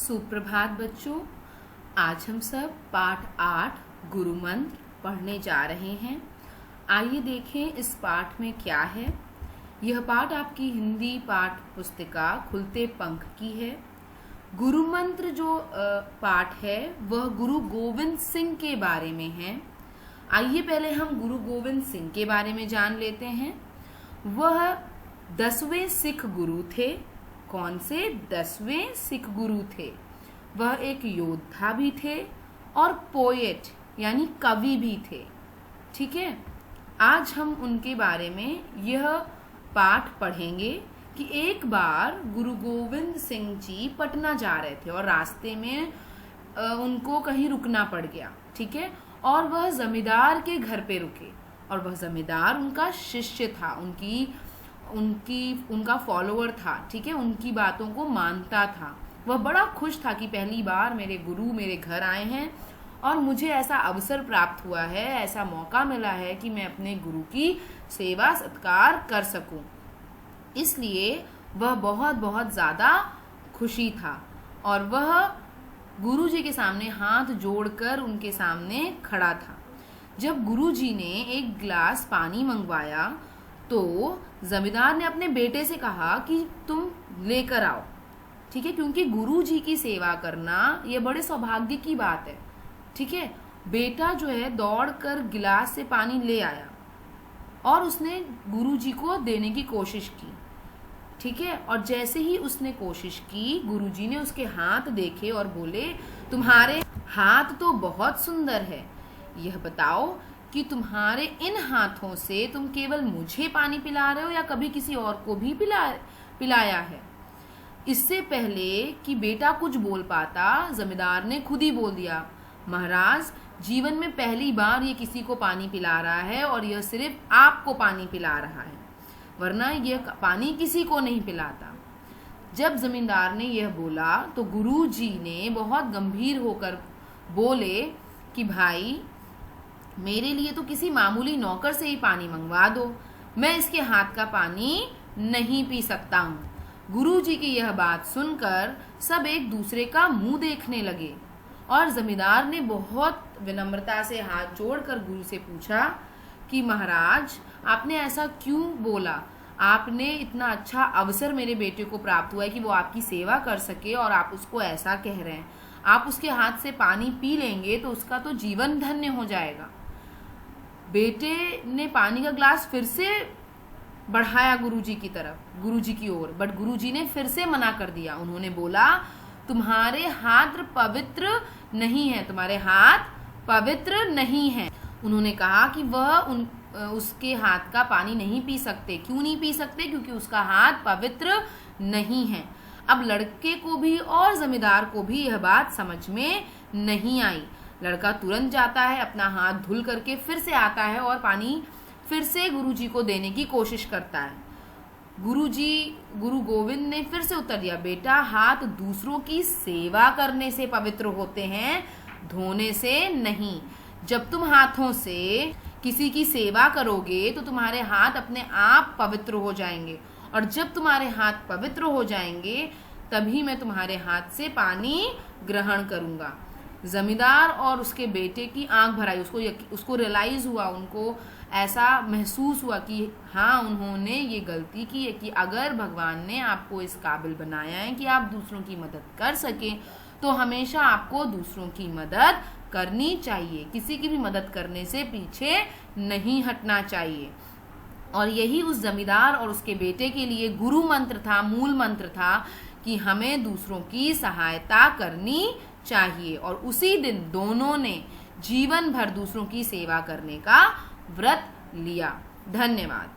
सुप्रभात बच्चों। आज हम सब पाठ 8 गुरु मंत्र पढ़ने जा रहे हैं। आइए देखें इस पाठ में क्या है। यह पाठ आपकी हिंदी पाठ पुस्तिका खुलते पंख की है। गुरु मंत्र जो पाठ है वह गुरु गोविंद सिंह के बारे में है। आइए पहले हम गुरु गोविंद सिंह के बारे में जान लेते हैं। वह 10वें सिख गुरु थे। कौन से? 10वें सिख गुरु थे। वह एक योद्धा भी थे और पोएट यानी कवि भी थे। ठीक है, आज हम उनके बारे में यह पाठ पढ़ेंगे कि एक बार गुरु गोविंद सिंह जी पटना जा रहे थे और रास्ते में उनको कहीं रुकना पड़ गया। ठीक है, और वह जमींदार के घर पे रुके और वह जमींदार उनका शिष्य था, उनका फॉलोअर था। ठीक है, उनकी बातों को मानता था। वह बड़ा खुश था कि पहली बार मेरे गुरु मेरे घर आए हैं और मुझे ऐसा अवसर प्राप्त हुआ है, ऐसा मौका मिला है कि मैं अपने गुरु की सेवा सत्कार कर सकूं। इसलिए वह बहुत बहुत ज़्यादा खुशी था और वह गुरु जी के सामने हाथ जोड़कर उनके सामने खड़ा था। जब गुरु जी ने एक गिलास पानी मंगवाया तो जमींदार ने अपने बेटे से कहा कि तुम लेकर आओ। ठीक है, क्योंकि गुरु जी की सेवा करना ये बड़े सौभाग्य की बात है। ठीक है, बेटा जो है दौड़कर गिलास से पानी ले आया और उसने गुरु जी को देने की कोशिश की। ठीक है, और जैसे ही उसने कोशिश की गुरु जी ने उसके हाथ देखे और बोले, तुम्हारे हाथ तो बहुत सुंदर है। यह बताओ कि तुम्हारे इन हाथों से तुम केवल मुझे पानी पिला रहे हो या कभी किसी और को भी पिलाया है? इससे पहले कि बेटा कुछ बोल पाता, जमींदार ने खुद ही बोल दिया, महाराज जीवन में पहली बार ये किसी को पानी पिला रहा है और यह सिर्फ आपको पानी पिला रहा है, वरना यह पानी किसी को नहीं पिलाता। जब जमींदार ने यह बोला तो गुरु जी ने बहुत गंभीर होकर बोले कि भाई मेरे लिए तो किसी मामूली नौकर से ही पानी मंगवा दो, मैं इसके हाथ का पानी नहीं पी सकता हूँ। गुरु जी की यह बात सुनकर सब एक दूसरे का मुंह देखने लगे और जमींदार ने बहुत विनम्रता से हाथ जोड़कर गुरु से पूछा कि महाराज आपने ऐसा क्यों बोला? आपने इतना अच्छा अवसर मेरे बेटे को प्राप्त हुआ है कि वो आपकी सेवा कर सके और आप उसको ऐसा कह रहे हैं। आप उसके हाथ से पानी पी लेंगे तो उसका तो जीवन धन्य हो जाएगा। बेटे ने पानी का ग्लास फिर से बढ़ाया गुरुजी की तरफ, गुरुजी की ओर, बट गुरुजी ने फिर से मना कर दिया। उन्होंने बोला, तुम्हारे हाथ पवित्र नहीं है, तुम्हारे हाथ पवित्र नहीं है। उन्होंने कहा कि वह उसके हाथ का पानी नहीं पी सकते। क्यों नहीं पी सकते? क्योंकि उसका हाथ पवित्र नहीं है। अब लड़के को भी और जमींदार को भी यह बात समझ में नहीं आई। लड़का तुरंत जाता है, अपना हाथ धुल करके फिर से आता है और पानी फिर से गुरुजी को देने की कोशिश करता है। गुरु गोविंद ने फिर से उत्तर दिया, बेटा हाथ दूसरों की सेवा करने से पवित्र होते हैं, धोने से नहीं। जब तुम हाथों से किसी की सेवा करोगे तो तुम्हारे हाथ अपने आप पवित्र हो जाएंगे और जब तुम्हारे हाथ पवित्र हो जाएंगे तभी मैं तुम्हारे हाथ से पानी ग्रहण करूंगा। जमींदार और उसके बेटे की आंख भर आई। उसको रियलाइज हुआ, उनको ऐसा महसूस हुआ कि हाँ उन्होंने ये गलती की है कि अगर भगवान ने आपको इस काबिल बनाया है कि आप दूसरों की मदद कर सकें तो हमेशा आपको दूसरों की मदद करनी चाहिए। किसी की भी मदद करने से पीछे नहीं हटना चाहिए। और यही उस जमींदार और उसके बेटे के लिए गुरु मंत्र था, मूल मंत्र था कि हमें दूसरों की सहायता करनी चाहिए। और उसी दिन दोनों ने जीवन भर दूसरों की सेवा करने का व्रत लिया। धन्यवाद।